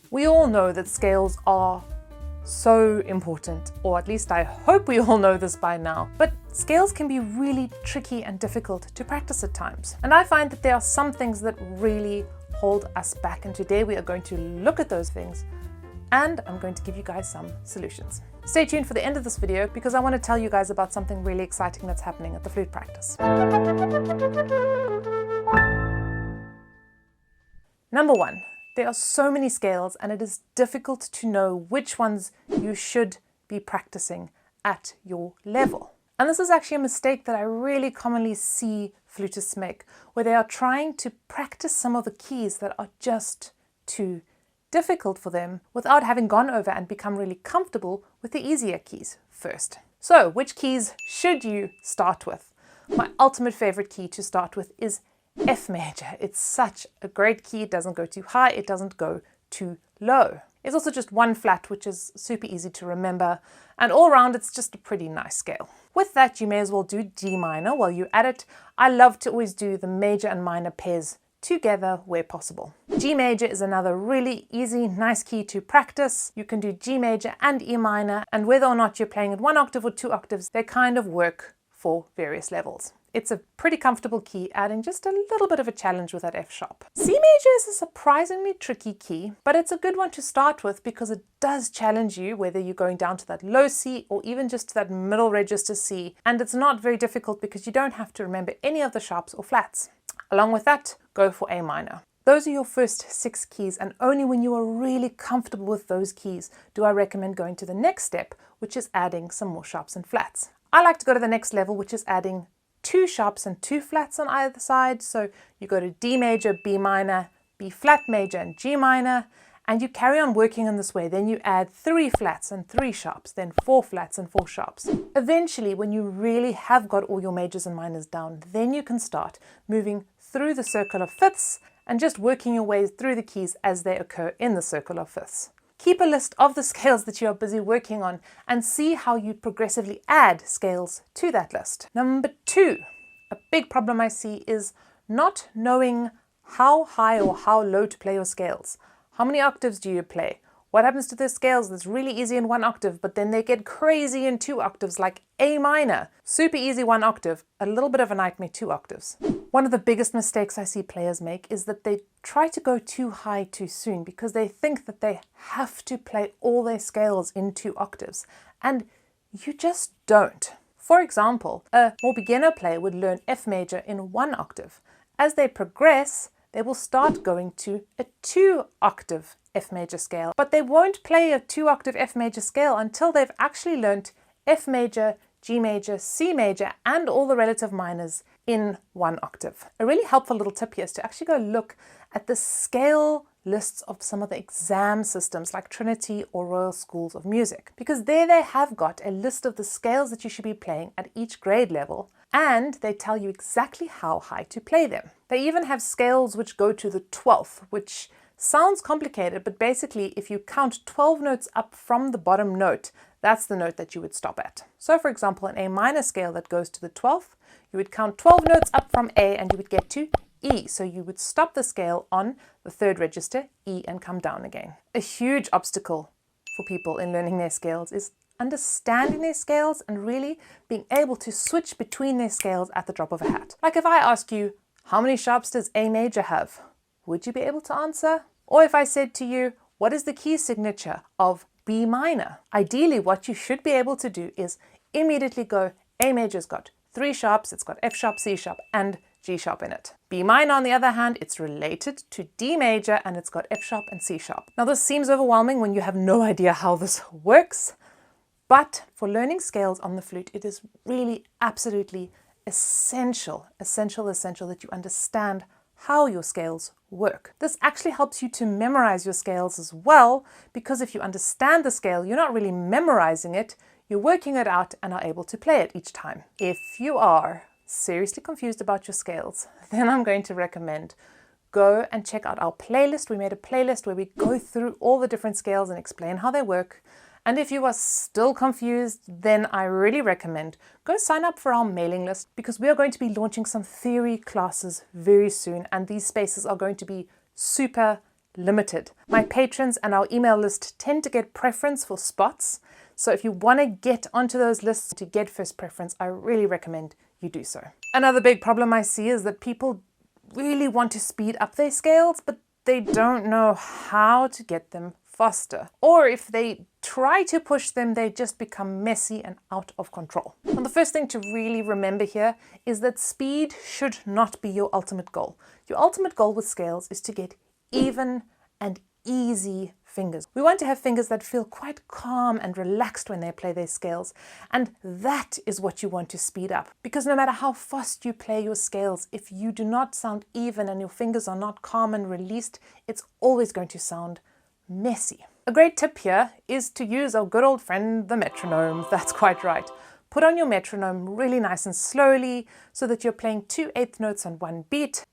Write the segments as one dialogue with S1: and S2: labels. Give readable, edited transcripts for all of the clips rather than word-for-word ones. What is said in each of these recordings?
S1: We all know that scales are so important, or at least I hope we all know this by now, but scales can be really tricky and difficult to practice at times. And I find that there are some things that really hold us back, and today we are going to look at those things and I'm going to give you guys some solutions. Stay tuned for the end of this video because I want to tell you guys about something really exciting that's happening at the Flute Practice. Number one, there are so many scales and it is difficult to know which ones you should be practicing at your level. And this is actually a mistake that I really commonly see flutists make, where they are trying to practice some of the keys that are just too difficult for them without having gone over and become really comfortable with the easier keys first. So, which keys should you start with? My ultimate favorite key to start with is F major. It's such a great key. It doesn't go too high, it doesn't go too low. It's also just one flat, which is super easy to remember, and all around it's just a pretty nice scale. With that, you may as well do G minor while you're at it. I love to always do the major and minor pairs together where possible. G major is another really easy, nice key to practice. You can do G major and E minor, and whether or not you're playing at 1 octave or 2 octaves, they kind of work for various levels. It's a pretty comfortable key, adding just a little bit of a challenge with that F sharp. C major is a surprisingly tricky key, but it's a good one to start with because it does challenge you whether you're going down to that low C or even just to that middle register C, and it's not very difficult because you don't have to remember any of the sharps or flats. Along with that, go for A minor. Those are your first 6 keys, and only when you are really comfortable with those keys do I recommend going to the next step, which is adding some more sharps and flats. I like to go to the next level, which is adding 2 sharps and 2 flats on either side. So you go to D major, B minor, B flat major and G minor, and you carry on working in this way. Then you add 3 flats and 3 sharps, then 4 flats and 4 sharps. Eventually, when you really have got all your majors and minors down, then you can start moving through the circle of fifths and just working your way through the keys as they occur in the circle of fifths. Keep a list of the scales that you are busy working on and see how you progressively add scales to that list. Number 2, a big problem I see is not knowing how high or how low to play your scales. How many octaves do you play? What happens to those scales that's really easy in 1 octave, but then they get crazy in 2 octaves, like A minor? Super easy 1 octave, a little bit of a nightmare 2 octaves. One of the biggest mistakes I see players make is that they try to go too high too soon because they think that they have to play all their scales in 2 octaves, and you just don't. For example, a more beginner player would learn F major in 1 octave. As they progress, they will start going to a 2 octave F major scale, but they won't play a 2 octave F major scale until they've actually learnt F major, G major, C major, and all the relative minors in 1 octave. A really helpful little tip here is to actually go look at the scale lists of some of the exam systems like Trinity or Royal Schools of Music, because there they have got a list of the scales that you should be playing at each grade level, and they tell you exactly how high to play them. They even have scales which go to the 12th, which sounds complicated, but basically if you count 12 notes up from the bottom note, that's the note that you would stop at. So for example, an A minor scale that goes to the 12th, you would count 12 notes up from A and you would get to E. So you would stop the scale on the 3rd register, E, and come down again. A huge obstacle for people in learning their scales is understanding their scales and really being able to switch between their scales at the drop of a hat. Like if I ask you, how many sharps does A major have? Would you be able to answer? Or if I said to you, what is the key signature of B minor? Ideally, what you should be able to do is immediately go, A major's got 3 sharps, it's got F sharp, C sharp, and G sharp in it. B minor, on the other hand, it's related to D major and it's got F sharp and C sharp. Now this seems overwhelming when you have no idea how this works, but for learning scales on the flute, it is really absolutely essential that you understand how your scales work. This actually helps you to memorize your scales as well, because if you understand the scale, you're not really memorizing it, you're working it out and are able to play it each time. If you are seriously confused about your scales, then I'm going to recommend go and check out our playlist. We made a playlist where we go through all the different scales and explain how they work. And if you are still confused, then I really recommend go sign up for our mailing list, because we are going to be launching some theory classes very soon, and these spaces are going to be super limited. My patrons and our email list tend to get preference for spots. So if you want to get onto those lists to get first preference, I really recommend you do so. Another big problem I see is that people really want to speed up their scales, but they don't know how to get them faster. Or if they try to push them, they just become messy and out of control. And the first thing to really remember here is that speed should not be your ultimate goal. Your ultimate goal with scales is to get even and easy fingers. We want to have fingers that feel quite calm and relaxed when they play their scales, and that is what you want to speed up. Because no matter how fast you play your scales, if you do not sound even and your fingers are not calm and released, it's always going to sound messy. A great tip here is to use our good old friend, the metronome. That's quite right. Put on your metronome really nice and slowly so that you're playing 2/8 notes on one beat.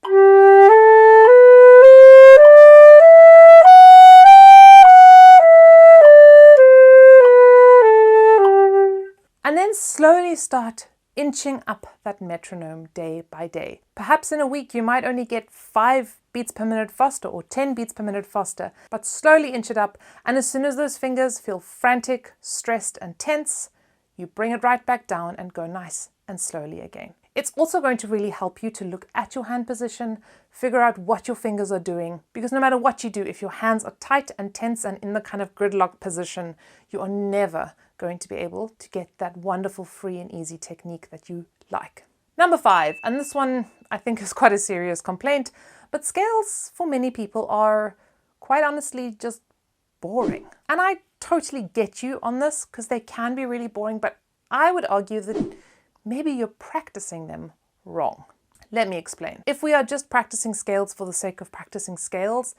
S1: And then slowly start inching up that metronome day by day. Perhaps in a week you might only get 5 beats per minute faster or 10 beats per minute faster, but slowly inch it up, and as soon as those fingers feel frantic, stressed and tense, you bring it right back down and go nice and slowly again. It's also going to really help you to look at your hand position, figure out what your fingers are doing, because no matter what you do, if your hands are tight and tense and in the kind of gridlock position, you are never going to be able to get that wonderful free and easy technique that you like. Number 5, and this one I think is quite a serious complaint, but scales for many people are quite honestly just boring. And I totally get you on this because they can be really boring, but I would argue that maybe you're practicing them wrong. Let me explain. If we are just practicing scales for the sake of practicing scales,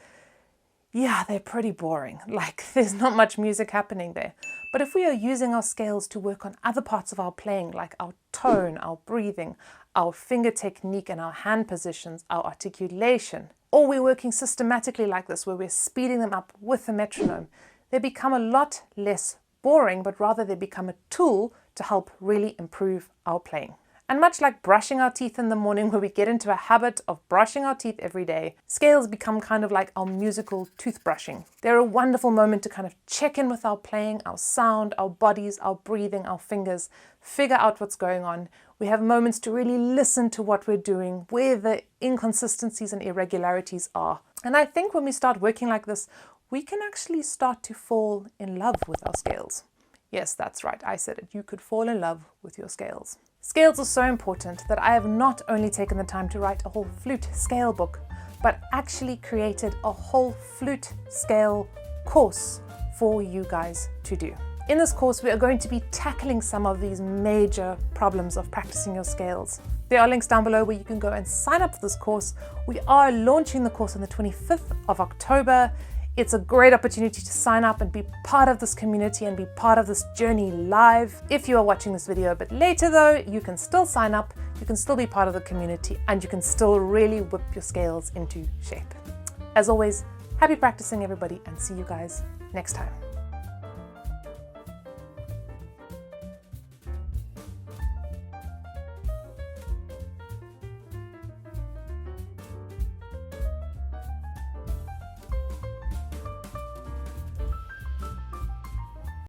S1: yeah, they're pretty boring. Like, there's not much music happening there. But if we are using our scales to work on other parts of our playing, like our tone, our breathing, our finger technique and our hand positions, our articulation, or we're working systematically like this, where we're speeding them up with the metronome, they become a lot less boring, but rather they become a tool to help really improve our playing. And much like brushing our teeth in the morning, where we get into a habit of brushing our teeth every day, scales become kind of like our musical toothbrushing. They're a wonderful moment to kind of check in with our playing, our sound, our bodies, our breathing, our fingers, figure out what's going on. We have moments to really listen to what we're doing, where the inconsistencies and irregularities are. And I think when we start working like this, we can actually start to fall in love with our scales. Yes, that's right, I said it. You could fall in love with your scales. Scales are so important that I have not only taken the time to write a whole flute scale book, but actually created a whole flute scale course for you guys to do. In this course, we are going to be tackling some of these major problems of practicing your scales. There are links down below where you can go and sign up for this course. We are launching the course on the 25th of October. It's a great opportunity to sign up and be part of this community and be part of this journey live. If you are watching this video a bit later though, you can still sign up, you can still be part of the community, and you can still really whip your scales into shape. As always, happy practicing everybody, and see you guys next time.